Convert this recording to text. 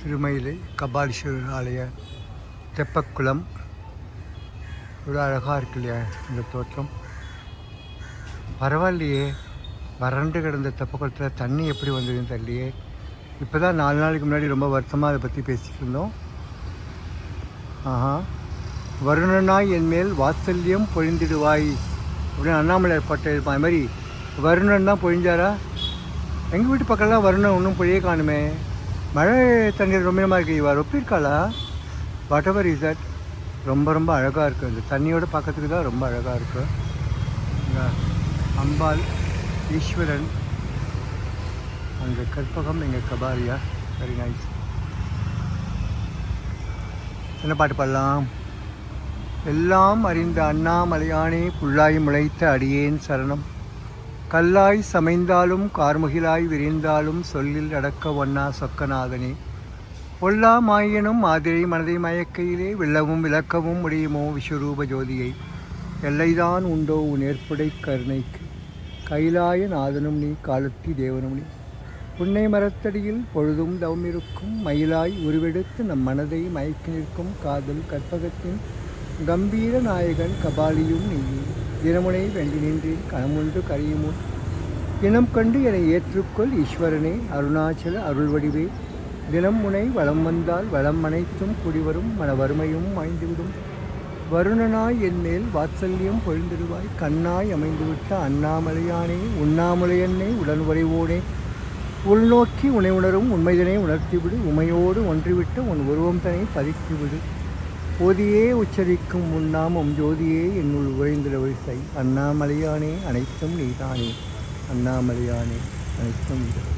திருமயிலை கபாலீஸ்வரர் ஆலய தெப்பக்குளம். இவ்வளோ அழகாக இருக்கு இல்லையா இந்த தோற்றம். பரவாயில்லையே, வறண்டு கிடந்த தெப்பக்குளத்தில் தண்ணி எப்படி வந்ததுன்னு தெரியலையே. இப்போ தான் 4 நாளைக்கு முன்னாடி ரொம்ப வருத்தமாக அதை பற்றி பேசிகிட்டு இருந்தோம். வருணனாய் என் மேல் வாத்சல்யம் பொழிந்திடுவாய் அப்படின்னு அண்ணாமலையார் பாட்டு இருப்பான். அது மாதிரி வருணன் தான் பொழிஞ்சாரா? எங்கள் வீட்டு பக்கம்லாம் வருணன் ஒன்றும் பொழியே காணுமே. மழை தண்ணீர் ரொம்ப நேரமாக இருக்குது. இவர் ஒப்பிருக்காளா? Whatever is that. ரொம்ப ரொம்ப அழகாக இருக்குது. அந்த தண்ணியோட பக்கத்துக்கு தான் ரொம்ப அழகாக இருக்குது. அம்பாள், ஈஸ்வரன், அங்கே கற்பகம், எங்கள் கபாலியா. Very nice. என்ன பாட்டு பாடலாம்? எல்லாம் அறிந்த அண்ணாமலையானே புல்லாய் முளைத்த அடியேன் சரணம். கல்லாய் சமைந்தாலும் கார்முகிலாய் விரிந்தாலும் சொல்லில் அடக்க ஒன்னா சொக்கநாதனே. பொல்லா மாயனும் மாதிரி மனதை மயக்கையிலே வெல்லவும் விளக்கவும் முடியுமோ விஸ்வரூப ஜோதியை. எல்லைதான் உண்டோ உன் ஏற்புடை கருணைக்கு. கைலாய நாதனும் நீ, காலத்தி தேவனும் நீ. புன்னை மரத்தடியில் பொழுதும் தவம் இருக்கும் மயிலாய் உருவெடுத்து நம் மனதை மயக்கி நிற்கும் காதல் கற்பகத்தின் கம்பீர நாயகன் கபாலியும் நீயே. தினமுனை வேண்டி நின்றேன் கணமுண்டு கரையுமுன். இனம் கண்டு என ஏற்றுக்கொள் ஈஸ்வரனே அருணாச்சல அருள்வடிவே. தினம் முனை வளம் வந்தால் வளம் அனைத்தும் குடிவரும் மன வறுமையும் மாய்ந்துவிடும். வருணனாய் என் மேல் வாத்சல்யம் பொழிந்திடுவாய். கண்ணாய் அமைந்துவிட்ட அண்ணாமலையானே உண்ணாமலையன்னே உடன் உறைவோனே. உள்நோக்கி உனை உணரும் உண்மைதனை உணர்த்திவிடு. உமையோடு ஒன்றிவிட்ட உன் உருவம் தனை பதித்துவிடு. ஓதியே உச்சரிக்கும் உன்னாமம் ஜோதியே என்னுள் உறைந்திட வரிசை. அண்ணாமலையானே அனைத்தும் நீதானே. அண்ணாமலையானே அனைத்தும் நீதானே.